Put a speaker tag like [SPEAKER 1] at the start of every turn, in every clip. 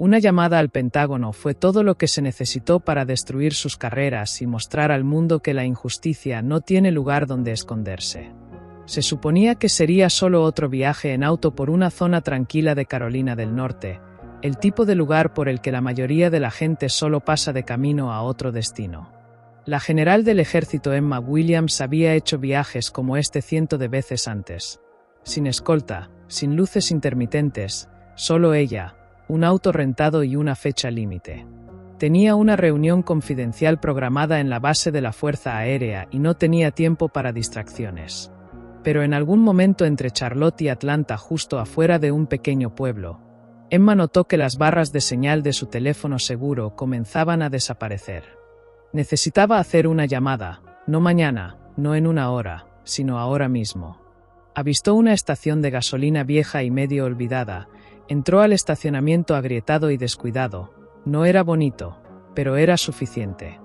[SPEAKER 1] Una llamada al Pentágono fue todo lo que se necesitó para destruir sus carreras y mostrar al mundo que la injusticia no tiene lugar donde esconderse. Se suponía que sería solo otro viaje en auto por una zona tranquila de Carolina del Norte, el tipo de lugar por el que la mayoría de la gente solo pasa de camino a otro destino. La general del ejército Emma Williams había hecho viajes como este cientos de veces antes. Sin escolta, sin luces intermitentes, solo ella, un auto rentado y una fecha límite. Tenía una reunión confidencial programada en la base de la Fuerza Aérea y no tenía tiempo para distracciones. Pero en algún momento entre Charlotte y Atlanta, justo afuera de un pequeño pueblo, Emma notó que las barras de señal de su teléfono seguro comenzaban a desaparecer. Necesitaba hacer una llamada, no mañana, no en una hora, sino ahora mismo. Avistó una estación de gasolina vieja y medio olvidada. Entró al estacionamiento agrietado y descuidado. No era bonito, pero era suficiente.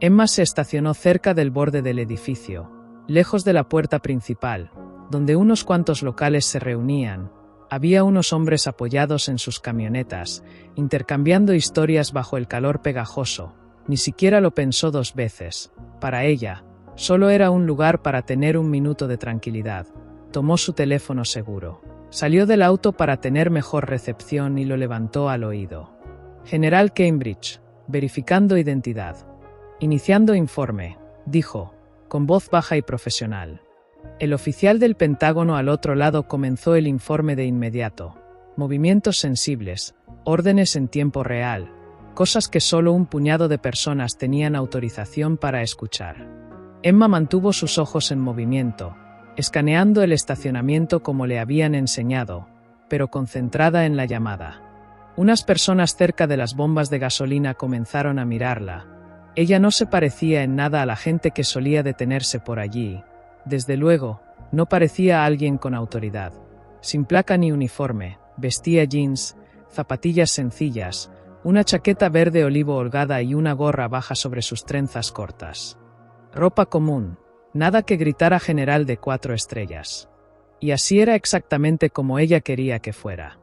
[SPEAKER 1] Emma se estacionó cerca del borde del edificio, lejos de la puerta principal, donde unos cuantos locales se reunían. Había unos hombres apoyados en sus camionetas, intercambiando historias bajo el calor pegajoso. Ni siquiera lo pensó dos veces. Para ella, solo era un lugar para tener un minuto de tranquilidad. Tomó su teléfono seguro. Salió del auto para tener mejor recepción y lo levantó al oído. General Cambridge, verificando identidad. Iniciando informe, dijo, con voz baja y profesional. El oficial del Pentágono al otro lado comenzó el informe de inmediato. Movimientos sensibles, órdenes en tiempo real, cosas que solo un puñado de personas tenían autorización para escuchar. Emma mantuvo sus ojos en movimiento, escaneando el estacionamiento como le habían enseñado, pero concentrada en la llamada. Unas personas cerca de las bombas de gasolina comenzaron a mirarla. Ella no se parecía en nada a la gente que solía detenerse por allí. Desde luego, no parecía alguien con autoridad. Sin placa ni uniforme, vestía jeans, zapatillas sencillas, una chaqueta verde olivo holgada y una gorra baja sobre sus trenzas cortas. Ropa común. Nada que gritara general de 4 estrellas. Y así era exactamente como ella quería que fuera.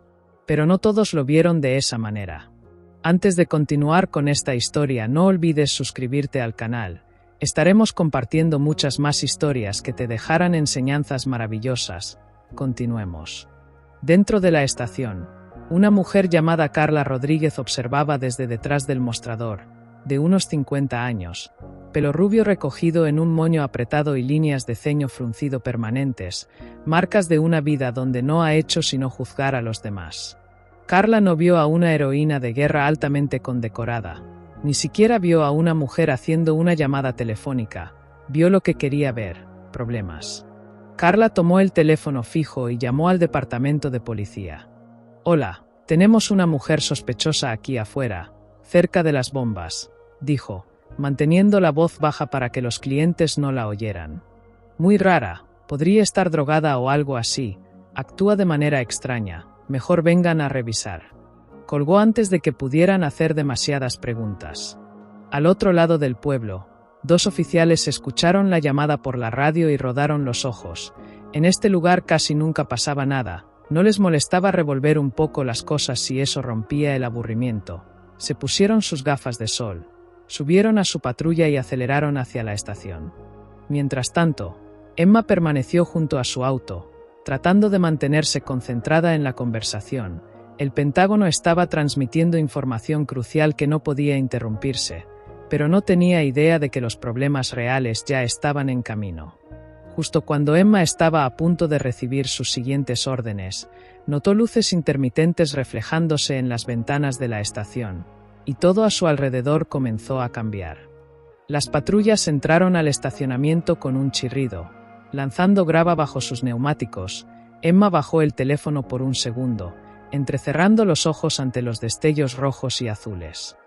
[SPEAKER 1] Pero no todos lo vieron de esa manera. Antes de continuar con esta historia, no olvides suscribirte al canal. Estaremos compartiendo muchas más historias que te dejarán enseñanzas maravillosas. Continuemos. Dentro de la estación, una mujer llamada Carla Rodríguez observaba desde detrás del mostrador, de unos 50 años, pelo rubio recogido en un moño apretado y líneas de ceño fruncido permanentes, marcas de una vida donde no ha hecho sino juzgar a los demás. Carla no vio a una heroína de guerra altamente condecorada, ni siquiera vio a una mujer haciendo una llamada telefónica, vio lo que quería ver, problemas. Carla tomó el teléfono fijo y llamó al departamento de policía. «Hola, tenemos una mujer sospechosa aquí afuera, cerca de las bombas», dijo, manteniendo la voz baja para que los clientes no la oyeran. «Muy rara, podría estar drogada o algo así, actúa de manera extraña, mejor vengan a revisar». Colgó antes de que pudieran hacer demasiadas preguntas. Al otro lado del pueblo, 2 oficiales escucharon la llamada por la radio y rodaron los ojos. En este lugar casi nunca pasaba nada, no les molestaba revolver un poco las cosas si eso rompía el aburrimiento. Se pusieron sus gafas de sol, subieron a su patrulla y aceleraron hacia la estación. Mientras tanto, Emma permaneció junto a su auto, tratando de mantenerse concentrada en la conversación. El Pentágono estaba transmitiendo información crucial que no podía interrumpirse, pero no tenía idea de que los problemas reales ya estaban en camino. Justo cuando Emma estaba a punto de recibir sus siguientes órdenes, notó luces intermitentes reflejándose en las ventanas de la estación, y todo a su alrededor comenzó a cambiar. Las patrullas entraron al estacionamiento con un chirrido. Lanzando grava bajo sus neumáticos, Emma bajó el teléfono por un segundo, entrecerrando los ojos ante los destellos rojos y azules.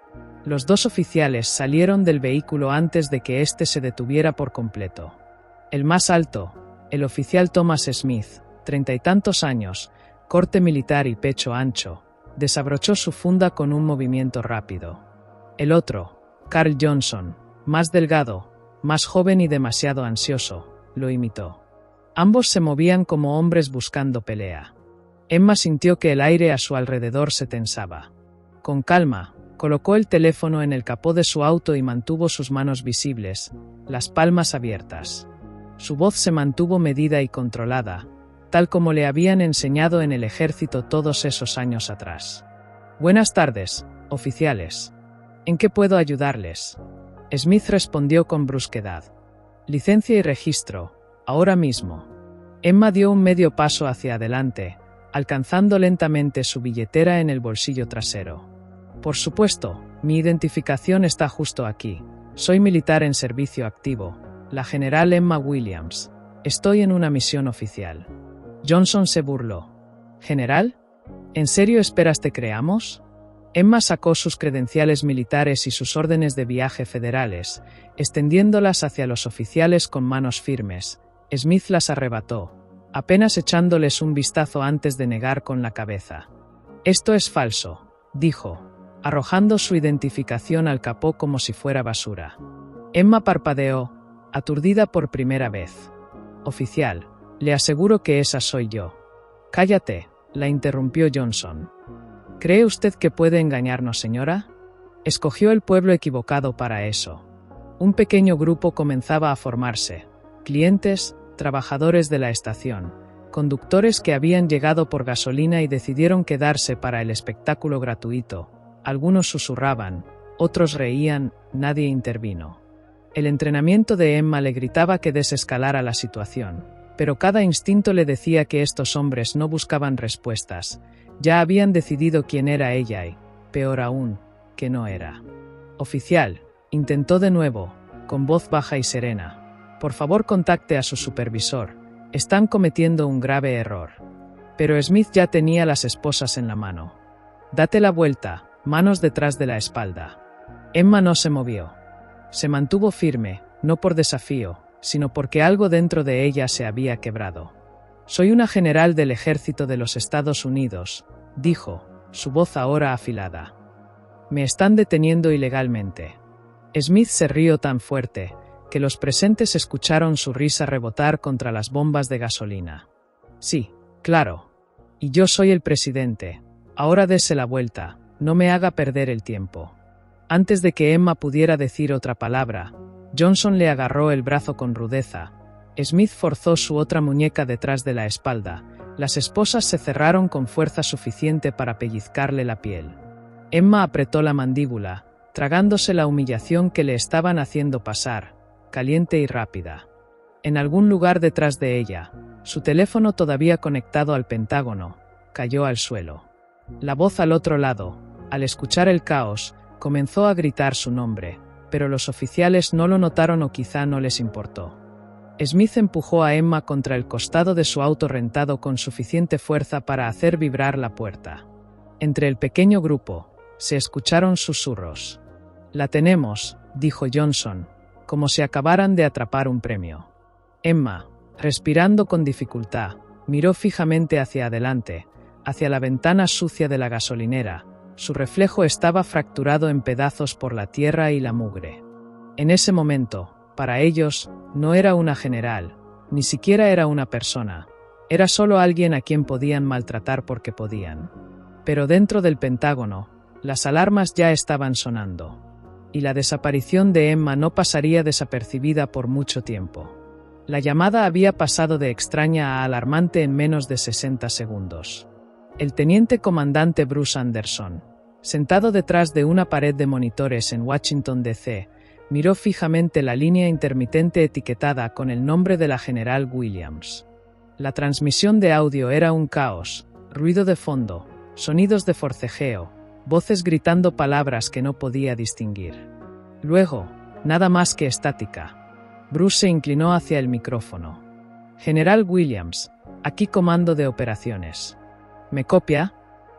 [SPEAKER 1] Los 2 oficiales salieron del vehículo antes de que éste se detuviera por completo. El más alto, el oficial Thomas Smith, 30 y tantos años, corte militar y pecho ancho, desabrochó su funda con un movimiento rápido. El otro, Carl Johnson, más delgado, más joven y demasiado ansioso, lo imitó. Ambos se movían como hombres buscando pelea. Emma sintió que el aire a su alrededor se tensaba. Con calma, colocó el teléfono en el capó de su auto y mantuvo sus manos visibles, las palmas abiertas. Su voz se mantuvo medida y controlada, tal como le habían enseñado en el ejército todos esos años atrás. Buenas tardes, oficiales. ¿En qué puedo ayudarles? Smith respondió con brusquedad. Licencia y registro, ahora mismo. Emma dio un medio paso hacia adelante, alcanzando lentamente su billetera en el bolsillo trasero. Por supuesto, mi identificación está justo aquí. Soy militar en servicio activo, la general Emma Williams. Estoy en una misión oficial. Johnson se burló. ¿General? ¿En serio esperas te creamos? Emma sacó sus credenciales militares y sus órdenes de viaje federales, extendiéndolas hacia los oficiales con manos firmes. Smith las arrebató, apenas echándoles un vistazo antes de negar con la cabeza. Esto es falso, dijo, arrojando su identificación al capó como si fuera basura. Emma parpadeó, aturdida por primera vez. Oficial, le aseguro que esa soy yo. Cállate, la interrumpió Johnson. ¿Cree usted que puede engañarnos, señora? Escogió el pueblo equivocado para eso. Un pequeño grupo comenzaba a formarse. Clientes, trabajadores de la estación, conductores que habían llegado por gasolina y decidieron quedarse para el espectáculo gratuito. Algunos susurraban, otros reían, nadie intervino. El entrenamiento de Emma le gritaba que desescalara la situación, pero cada instinto le decía que estos hombres no buscaban respuestas. Ya habían decidido quién era ella y, peor aún, que no era. Oficial, intentó de nuevo, con voz baja y serena. Por favor, contacte a su supervisor. Están cometiendo un grave error. Pero Smith ya tenía las esposas en la mano. Date la vuelta, manos detrás de la espalda. Emma no se movió. Se mantuvo firme, no por desafío, sino porque algo dentro de ella se había quebrado. Soy una general del ejército de los Estados Unidos, dijo, su voz ahora afilada. Me están deteniendo ilegalmente. Smith se rió tan fuerte, que los presentes escucharon su risa rebotar contra las bombas de gasolina. Sí, claro. Y yo soy el presidente. Ahora dese la vuelta, no me haga perder el tiempo. Antes de que Emma pudiera decir otra palabra, Johnson le agarró el brazo con rudeza. Smith forzó su otra muñeca detrás de la espalda. Las esposas se cerraron con fuerza suficiente para pellizcarle la piel. Emma apretó la mandíbula, tragándose la humillación que le estaban haciendo pasar, caliente y rápida. En algún lugar detrás de ella, su teléfono todavía conectado al Pentágono, cayó al suelo. La voz al otro lado, al escuchar el caos, comenzó a gritar su nombre, pero los oficiales no lo notaron o quizá no les importó. Smith empujó a Emma contra el costado de su auto rentado con suficiente fuerza para hacer vibrar la puerta. Entre el pequeño grupo, se escucharon susurros. La tenemos, dijo Johnson, como si acabaran de atrapar un premio. Emma, respirando con dificultad, miró fijamente hacia adelante, hacia la ventana sucia de la gasolinera. Su reflejo estaba fracturado en pedazos por la tierra y la mugre. En ese momento, para ellos, no era una general, ni siquiera era una persona. Era solo alguien a quien podían maltratar porque podían. Pero dentro del Pentágono, las alarmas ya estaban sonando. Y la desaparición de Emma no pasaría desapercibida por mucho tiempo. La llamada había pasado de extraña a alarmante en menos de 60 segundos. El teniente comandante Bruce Anderson, sentado detrás de una pared de monitores en Washington, D.C., miró fijamente la línea intermitente etiquetada con el nombre de la general Williams. La transmisión de audio era un caos, ruido de fondo, sonidos de forcejeo, voces gritando palabras que no podía distinguir. Luego, nada más que estática. Bruce se inclinó hacia el micrófono. General Williams, aquí comando de operaciones. ¿Me copia?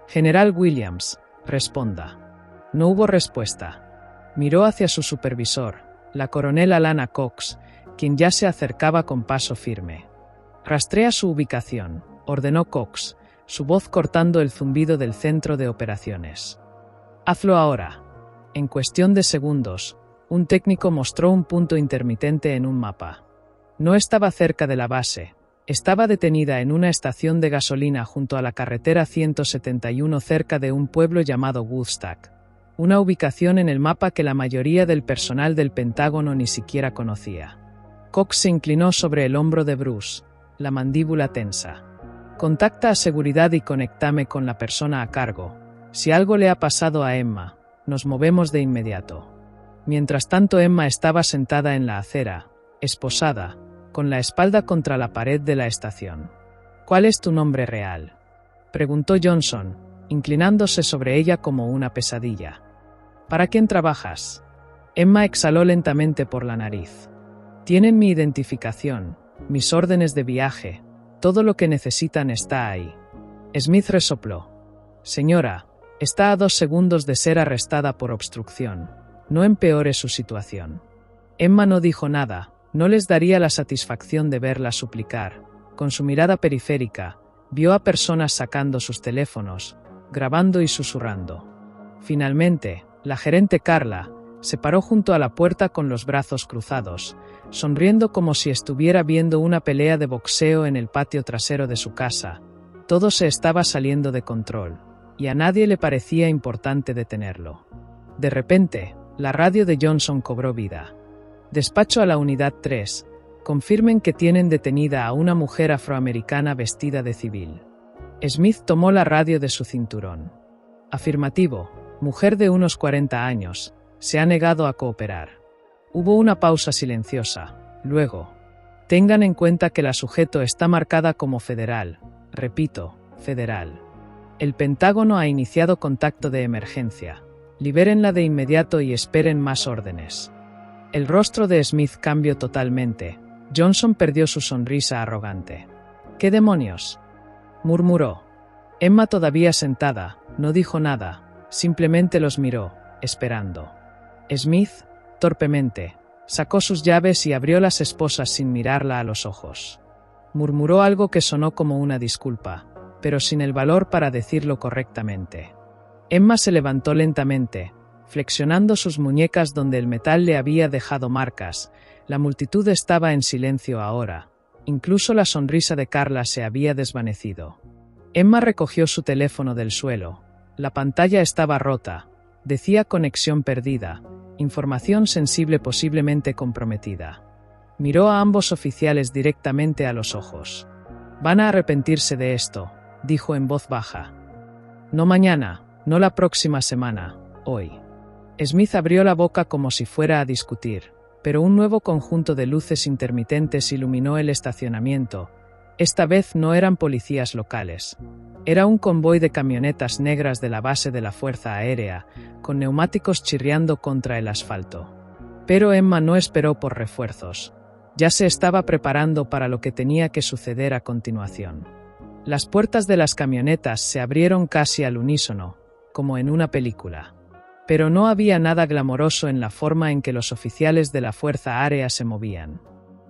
[SPEAKER 1] General Williams, responda. No hubo respuesta. Miró hacia su supervisor, la coronel Alana Cox, quien ya se acercaba con paso firme. Rastrea su ubicación, ordenó Cox, su voz cortando el zumbido del centro de operaciones. Hazlo ahora. En cuestión de segundos, un técnico mostró un punto intermitente en un mapa. No estaba cerca de la base, Estaba detenida en una estación de gasolina junto a la carretera 171 cerca de un pueblo llamado Woodstock, una ubicación en el mapa que la mayoría del personal del Pentágono ni siquiera conocía. Cox se inclinó sobre el hombro de Bruce, la mandíbula tensa. Contacta a seguridad y conectame con la persona a cargo. Si algo le ha pasado a Emma, nos movemos de inmediato. Mientras tanto, Emma estaba sentada en la acera, esposada, con la espalda contra la pared de la estación. ¿Cuál es tu nombre real?, preguntó Johnson, inclinándose sobre ella como una pesadilla. ¿Para quién trabajas? Emma exhaló lentamente por la nariz. Tienen mi identificación, mis órdenes de viaje, todo lo que necesitan está ahí. Smith resopló. Señora, está a 2 segundos de ser arrestada por obstrucción. No empeore su situación. Emma no dijo nada. No les daría la satisfacción de verla suplicar. Con su mirada periférica, vio a personas sacando sus teléfonos, grabando y susurrando. Finalmente, la gerente Carla se paró junto a la puerta con los brazos cruzados, sonriendo como si estuviera viendo una pelea de boxeo en el patio trasero de su casa. Todo se estaba saliendo de control, y a nadie le parecía importante detenerlo. De repente, la radio de Johnson cobró vida. Despacho a la unidad 3. Confirmen que tienen detenida a una mujer afroamericana vestida de civil. Smith tomó la radio de su cinturón. Afirmativo, mujer de unos 40 años, se ha negado a cooperar. Hubo una pausa silenciosa. Luego, tengan en cuenta que la sujeto está marcada como federal. Repito, federal. El Pentágono ha iniciado contacto de emergencia. Libérenla de inmediato y esperen más órdenes. El rostro de Smith cambió totalmente. Johnson perdió su sonrisa arrogante. ¿Qué demonios?, murmuró. Emma, todavía sentada, no dijo nada, simplemente los miró, esperando. Smith, torpemente, sacó sus llaves y abrió las esposas sin mirarla a los ojos. Murmuró algo que sonó como una disculpa, pero sin el valor para decirlo correctamente. Emma se levantó lentamente, flexionando sus muñecas donde el metal le había dejado marcas. La multitud estaba en silencio ahora. Incluso la sonrisa de Carla se había desvanecido. Emma recogió su teléfono del suelo. La pantalla estaba rota. Decía conexión perdida, información sensible posiblemente comprometida. Miró a ambos oficiales directamente a los ojos. Van a arrepentirse de esto, dijo en voz baja. No mañana, no la próxima semana, hoy. Smith abrió la boca como si fuera a discutir, pero un nuevo conjunto de luces intermitentes iluminó el estacionamiento. Esta vez no eran policías locales. Era un convoy de camionetas negras de la base de la Fuerza Aérea, con neumáticos chirriando contra el asfalto. Pero Emma no esperó por refuerzos. Ya se estaba preparando para lo que tenía que suceder a continuación. Las puertas de las camionetas se abrieron casi al unísono, como en una película. Pero no había nada glamoroso en la forma en que los oficiales de la Fuerza Aérea se movían.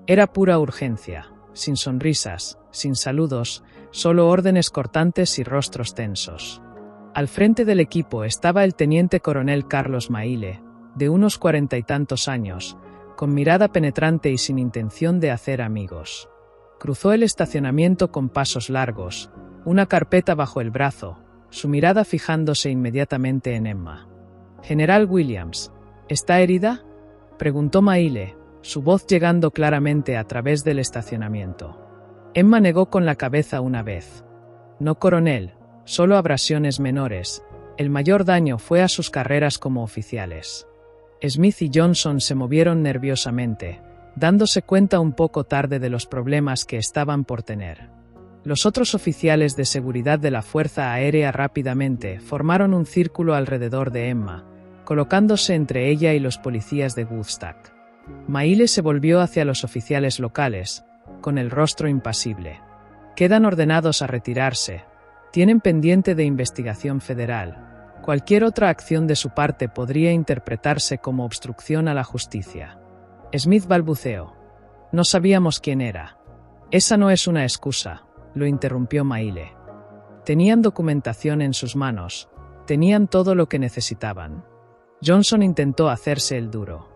[SPEAKER 1] Era pura urgencia, sin sonrisas, sin saludos, solo órdenes cortantes y rostros tensos. Al frente del equipo estaba el teniente coronel Carlos Maile, de unos 40 y tantos años, con mirada penetrante y sin intención de hacer amigos. Cruzó el estacionamiento con pasos largos, una carpeta bajo el brazo, su mirada fijándose inmediatamente en Emma. «General Williams, ¿está herida?», preguntó Maile, su voz llegando claramente a través del estacionamiento. Emma negó con la cabeza una vez. «No, coronel, solo abrasiones menores. El mayor daño fue a sus carreras como oficiales». Smith y Johnson se movieron nerviosamente, dándose cuenta un poco tarde de los problemas que estaban por tener. Los otros oficiales de seguridad de la Fuerza Aérea rápidamente formaron un círculo alrededor de Emma, colocándose entre ella y los policías de Woodstock. Maile se volvió hacia los oficiales locales, con el rostro impasible. «Quedan ordenados a retirarse. Tienen pendiente de investigación federal. Cualquier otra acción de su parte podría interpretarse como obstrucción a la justicia». Smith balbuceó. «No sabíamos quién era». «Esa no es una excusa», lo interrumpió Maile. Tenían documentación en sus manos, tenían todo lo que necesitaban. Johnson intentó hacerse el duro.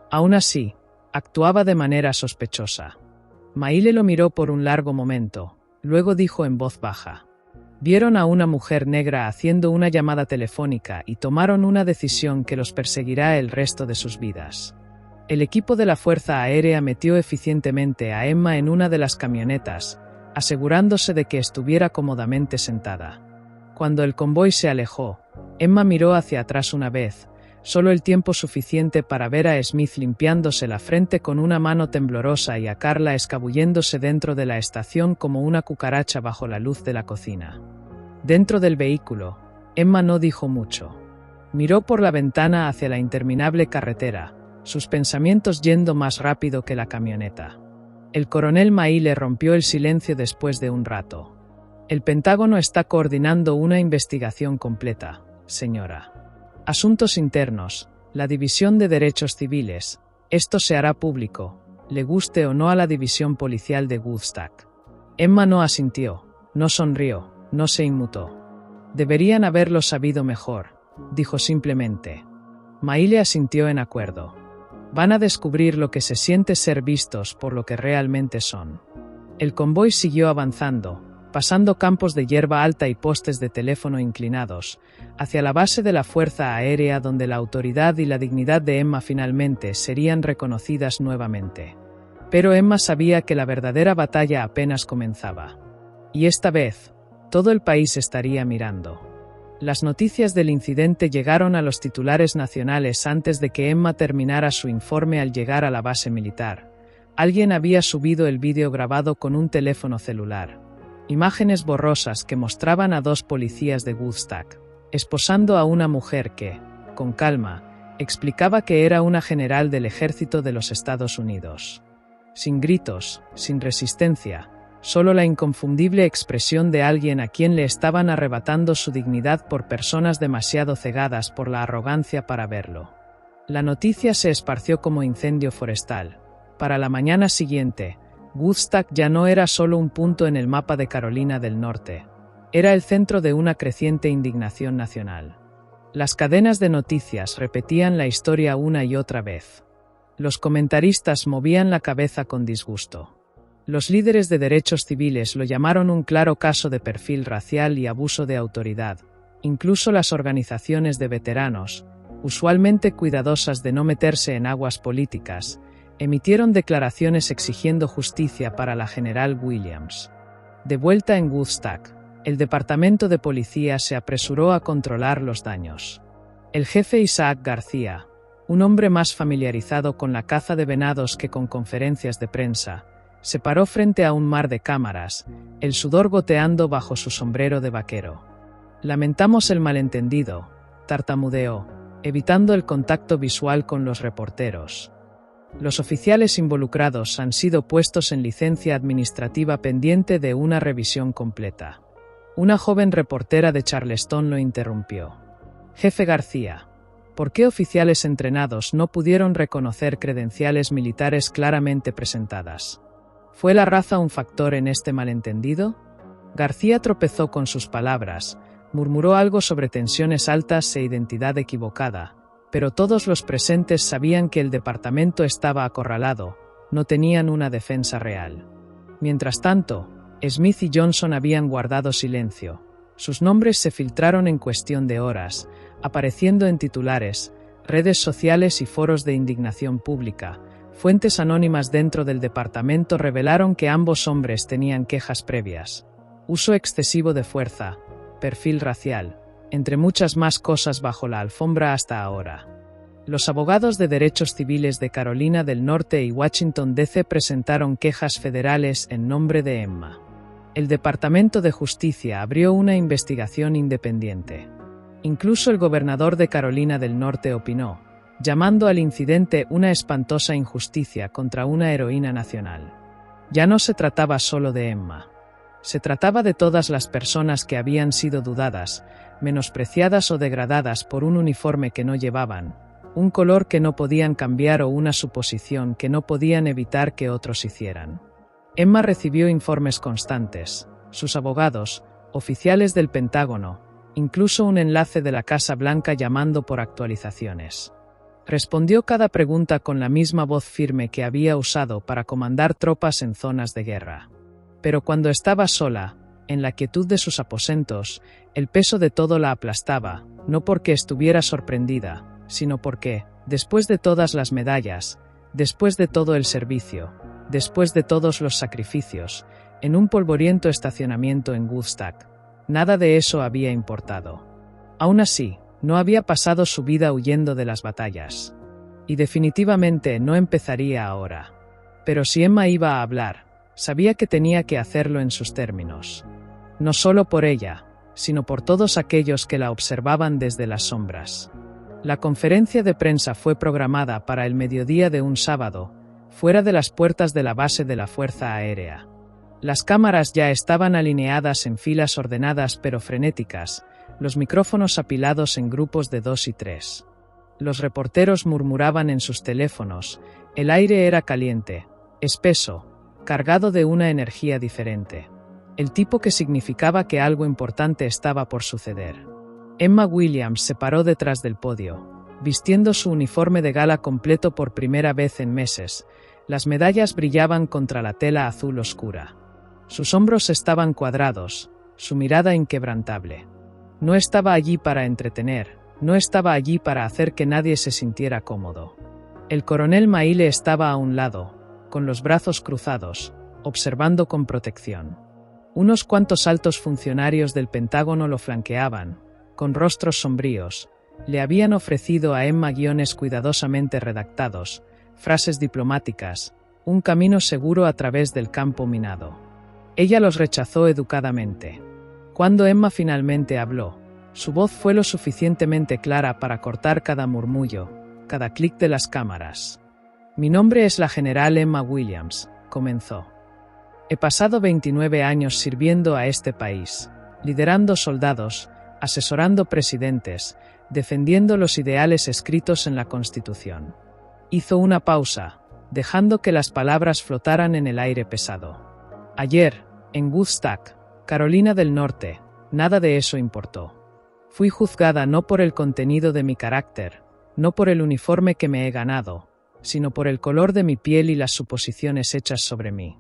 [SPEAKER 1] Aún así, actuaba de manera sospechosa. Maile lo miró por un largo momento, luego dijo en voz baja. Vieron a una mujer negra haciendo una llamada telefónica y tomaron una decisión que los perseguirá el resto de sus vidas. El equipo de la Fuerza Aérea metió eficientemente a Emma en una de las camionetas, asegurándose de que estuviera cómodamente sentada. Cuando el convoy se alejó, Emma miró hacia atrás una vez, solo el tiempo suficiente para ver a Smith limpiándose la frente con una mano temblorosa y a Carla escabulléndose dentro de la estación como una cucaracha bajo la luz de la cocina. Dentro del vehículo, Emma no dijo mucho. Miró por la ventana hacia la interminable carretera, sus pensamientos yendo más rápido que la camioneta. El coronel Maile rompió el silencio después de un rato. El Pentágono está coordinando una investigación completa, señora. Asuntos internos, la División de Derechos Civiles. Esto se hará público, le guste o no a la división policial de Woodstock. Emma no asintió, no sonrió, no se inmutó. Deberían haberlo sabido mejor, dijo simplemente. Maile asintió en acuerdo. Van a descubrir lo que se siente ser vistos por lo que realmente son. El convoy siguió avanzando, pasando campos de hierba alta y postes de teléfono inclinados, hacia la base de la Fuerza Aérea donde la autoridad y la dignidad de Emma finalmente serían reconocidas nuevamente. Pero Emma sabía que la verdadera batalla apenas comenzaba. Y esta vez, todo el país estaría mirando. Las noticias del incidente llegaron a los titulares nacionales antes de que Emma terminara su informe al llegar a la base militar. Alguien había subido el vídeo grabado con un teléfono celular. Imágenes borrosas que mostraban a dos policías de Woodstock, esposando a una mujer que, con calma, explicaba que era una general del ejército de los Estados Unidos. Sin gritos, sin resistencia, solo la inconfundible expresión de alguien a quien le estaban arrebatando su dignidad por personas demasiado cegadas por la arrogancia para verlo. La noticia se esparció como incendio forestal. Para la mañana siguiente, Woodstock ya no era solo un punto en el mapa de Carolina del Norte. Era el centro de una creciente indignación nacional. Las cadenas de noticias repetían la historia una y otra vez. Los comentaristas movían la cabeza con disgusto. Los líderes de derechos civiles lo llamaron un claro caso de perfil racial y abuso de autoridad. Incluso las organizaciones de veteranos, usualmente cuidadosas de no meterse en aguas políticas, emitieron declaraciones exigiendo justicia para la general Williams. De vuelta en Woodstock, el departamento de policía se apresuró a controlar los daños. El jefe Isaac García, un hombre más familiarizado con la caza de venados que con conferencias de prensa, se paró frente a un mar de cámaras, el sudor goteando bajo su sombrero de vaquero. Lamentamos el malentendido, tartamudeó, evitando el contacto visual con los reporteros. Los oficiales involucrados han sido puestos en licencia administrativa pendiente de una revisión completa. Una joven reportera de Charleston lo interrumpió. Jefe García, ¿por qué oficiales entrenados no pudieron reconocer credenciales militares claramente presentadas? ¿Fue la raza un factor en este malentendido? García tropezó con sus palabras, murmuró algo sobre tensiones altas e identidad equivocada, pero todos los presentes sabían que el departamento estaba acorralado, no tenían una defensa real. Mientras tanto, Smith y Johnson habían guardado silencio. Sus nombres se filtraron en cuestión de horas, apareciendo en titulares, redes sociales y foros de indignación pública. Fuentes anónimas dentro del departamento revelaron que ambos hombres tenían quejas previas. Uso excesivo de fuerza, perfil racial, entre muchas más cosas bajo la alfombra hasta ahora. Los abogados de derechos civiles de Carolina del Norte y Washington D.C. presentaron quejas federales en nombre de Emma. El Departamento de Justicia abrió una investigación independiente. Incluso el gobernador de Carolina del Norte opinó, llamando al incidente una espantosa injusticia contra una heroína nacional. Ya no se trataba solo de Emma. Se trataba de todas las personas que habían sido dudadas, menospreciadas o degradadas por un uniforme que no llevaban, un color que no podían cambiar o una suposición que no podían evitar que otros hicieran. Emma recibió informes constantes, sus abogados, oficiales del Pentágono, incluso un enlace de la Casa Blanca llamando por actualizaciones. Respondió cada pregunta con la misma voz firme que había usado para comandar tropas en zonas de guerra. Pero cuando estaba sola, en la quietud de sus aposentos, el peso de todo la aplastaba, no porque estuviera sorprendida, sino porque, después de todas las medallas, después de todo el servicio, después de todos los sacrificios, en un polvoriento estacionamiento en Woodstock, nada de eso había importado. Aún así, no había pasado su vida huyendo de las batallas. Y definitivamente no empezaría ahora. Pero si Emma iba a hablar, sabía que tenía que hacerlo en sus términos. No solo por ella, sino por todos aquellos que la observaban desde las sombras. La conferencia de prensa fue programada para el mediodía de un sábado, fuera de las puertas de la base de la Fuerza Aérea. Las cámaras ya estaban alineadas en filas ordenadas pero frenéticas, los micrófonos apilados en grupos de 2 y 3. Los reporteros murmuraban en sus teléfonos, el aire era caliente, espeso, cargado de una energía diferente. El tipo que significaba que algo importante estaba por suceder. Emma Williams se paró detrás del podio, vistiendo su uniforme de gala completo por primera vez en meses. Las medallas brillaban contra la tela azul oscura. Sus hombros estaban cuadrados, su mirada inquebrantable. No estaba allí para entretener, no estaba allí para hacer que nadie se sintiera cómodo. El coronel Maile estaba a un lado, con los brazos cruzados, observando con protección. Unos cuantos altos funcionarios del Pentágono lo flanqueaban, con rostros sombríos. Le habían ofrecido a Emma guiones cuidadosamente redactados, frases diplomáticas, un camino seguro a través del campo minado. Ella los rechazó educadamente. Cuando Emma finalmente habló, su voz fue lo suficientemente clara para cortar cada murmullo, cada clic de las cámaras. Mi nombre es la general Emma Williams, comenzó. He pasado 29 años sirviendo a este país, liderando soldados, asesorando presidentes, defendiendo los ideales escritos en la Constitución. Hizo una pausa, dejando que las palabras flotaran en el aire pesado. Ayer, en Woodstock, Carolina del Norte, nada de eso importó. Fui juzgada no por el contenido de mi carácter, no por el uniforme que me he ganado, sino por el color de mi piel y las suposiciones hechas sobre mí.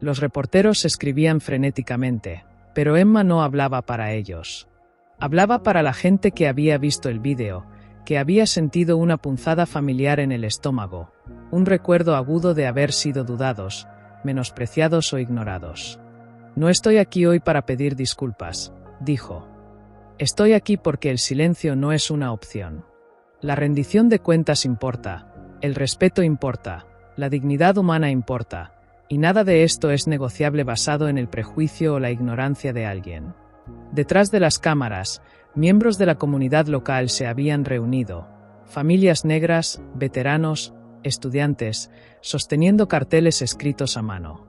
[SPEAKER 1] Los reporteros escribían frenéticamente, pero Emma no hablaba para ellos. Hablaba para la gente que había visto el vídeo, que había sentido una punzada familiar en el estómago, un recuerdo agudo de haber sido dudados, menospreciados o ignorados. No estoy aquí hoy para pedir disculpas, dijo. Estoy aquí porque el silencio no es una opción. La rendición de cuentas importa, el respeto importa, la dignidad humana importa, y nada de esto es negociable basado en el prejuicio o la ignorancia de alguien. Detrás de las cámaras, miembros de la comunidad local se habían reunido, familias negras, veteranos, estudiantes, sosteniendo carteles escritos a mano.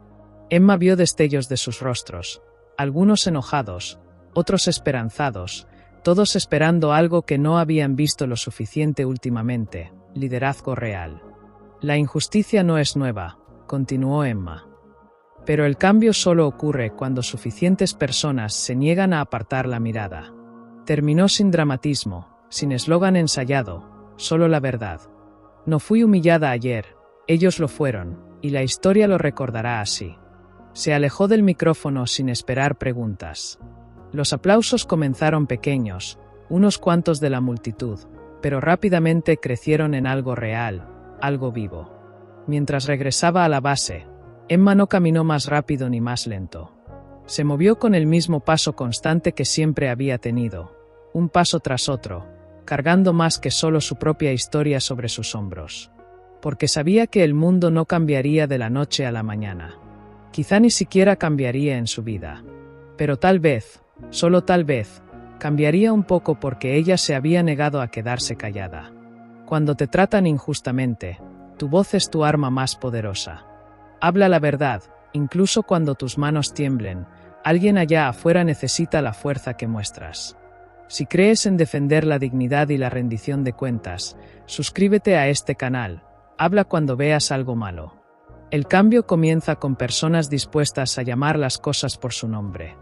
[SPEAKER 1] Emma vio destellos de sus rostros, algunos enojados, otros esperanzados, todos esperando algo que no habían visto lo suficiente últimamente, liderazgo real. La injusticia no es nueva, continuó Emma. Pero el cambio solo ocurre cuando suficientes personas se niegan a apartar la mirada. Terminó sin dramatismo, sin eslogan ensayado, solo la verdad. No fui humillada ayer, ellos lo fueron, y la historia lo recordará así. Se alejó del micrófono sin esperar preguntas. Los aplausos comenzaron pequeños, unos cuantos de la multitud, pero rápidamente crecieron en algo real, algo vivo. Mientras regresaba a la base, Emma no caminó más rápido ni más lento. Se movió con el mismo paso constante que siempre había tenido, un paso tras otro, cargando más que solo su propia historia sobre sus hombros. Porque sabía que el mundo no cambiaría de la noche a la mañana. Quizá ni siquiera cambiaría en su vida. Pero tal vez, solo tal vez, cambiaría un poco porque ella se había negado a quedarse callada. Cuando te tratan injustamente, tu voz es tu arma más poderosa. Habla la verdad, incluso cuando tus manos tiemblen, alguien allá afuera necesita la fuerza que muestras. Si crees en defender la dignidad y la rendición de cuentas, suscríbete a este canal, habla cuando veas algo malo. El cambio comienza con personas dispuestas a llamar las cosas por su nombre.